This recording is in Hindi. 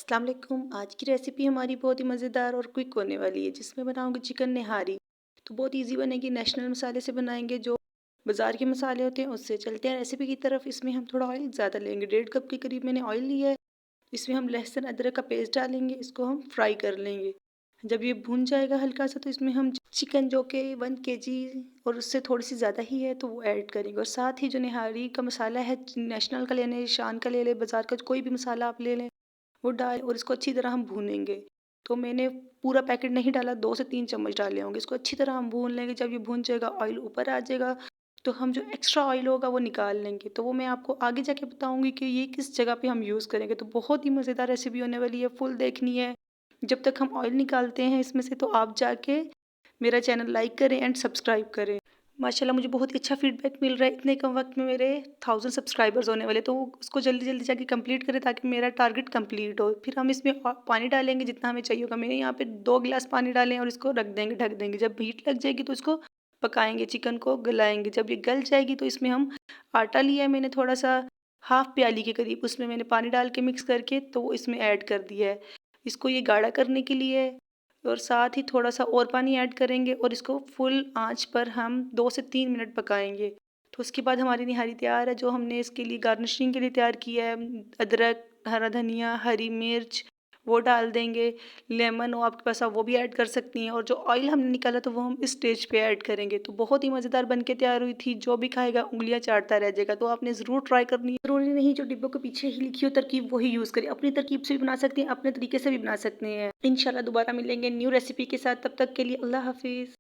अस्सलाम वालेकुम। आज की रेसिपी हमारी बहुत ही मज़ेदार और क्विक होने वाली है, जिसमें बनाऊंगी चिकन निहारी। तो बहुत इजी बनेगी। नेशनल मसाले से बनाएंगे, जो बाज़ार के मसाले होते हैं उससे। चलते हैं रेसिपी की तरफ। इसमें हम थोड़ा ऑयल ज़्यादा लेंगे, 1.5 कप के करीब मैंने ऑयल लिया है। इसमें हम लहसुन अदरक का पेस्ट डालेंगे, इसको हम फ्राई कर लेंगे। जब ये भून जाएगा हल्का सा, तो इसमें हम चिकन, जो कि 1 kg और उससे थोड़ी सी ज़्यादा ही है, तो वो ऐड करेंगे। और साथ ही जो निहारी का मसाला है, नेशनल का लेने, शान का ले लें, बाज़ार का कोई भी मसाला आप ले लें, वो डाल और इसको अच्छी तरह हम भूनेंगे। तो मैंने पूरा पैकेट नहीं डाला, 2 से 3 चम्मच डाले होंगे। इसको अच्छी तरह हम भून लेंगे। जब ये भून जाएगा, ऑयल ऊपर आ जाएगा, तो हम जो एक्स्ट्रा ऑयल होगा वो निकाल लेंगे। तो वो मैं आपको आगे जाके बताऊंगी कि ये किस जगह पे हम यूज़ करेंगे। तो बहुत ही मज़ेदार रेसिपी होने वाली है, फुल देखनी है। जब तक हम ऑयल निकालते हैं इसमें से, तो आप जाके मेरा चैनल लाइक करें एंड सब्सक्राइब करें। माशाल्लाह मुझे बहुत ही अच्छा फीडबैक मिल रहा है। इतने कम वक्त में मेरे 1000 सब्सक्राइबर्स होने वाले, तो उसको जल्दी जल्दी जाके कंप्लीट करें, ताकि मेरा टारगेट कंप्लीट हो। फिर हम इसमें पानी डालेंगे जितना हमें चाहिए होगा। मैंने यहाँ पे 2 गिलास पानी डाले हैं और इसको रख देंगे, ढक देंगे। जब हीट लग जाएगी तो इसको पकाएंगे, चिकन को गलाएंगे। जब ये गल जाएगी, तो इसमें हम आटा लिया है मैंने थोड़ा सा, हाफ प्याली के करीब, उसमें मैंने पानी डाल के मिक्स करके तो वो इसमें ऐड कर दिया है। इसको ये गाढ़ा करने के लिए है। और साथ ही थोड़ा सा और पानी ऐड करेंगे और इसको फुल आंच पर हम 2 से 3 मिनट पकाएंगे। तो उसके बाद हमारी निहारी तैयार है। जो हमने इसके लिए गार्निशिंग के लिए तैयार किया है, अदरक, हरा धनिया, हरी मिर्च, वो डाल देंगे। लेमन हो आपके पास, आप वो भी ऐड कर सकती हैं। और जो ऑयल हमने निकाला, तो वो हम इस स्टेज पे ऐड करेंगे। तो बहुत ही मज़ेदार बन के तैयार हुई थी। जो भी खाएगा उंगलियां चाटता रह जाएगा। तो आपने ज़रूर ट्राई करनी है। ज़रूरी नहीं जो डिब्बों के पीछे ही लिखी हो तरकीब वही यूज़ करें। अपनी तरकीब से भी बना सकते हैं, अपने तरीके से भी बना सकते हैं। इंशाल्लाह दोबारा मिलेंगे न्यू रेसिपी के साथ। तब तक के लिए अल्लाह हाफिज़।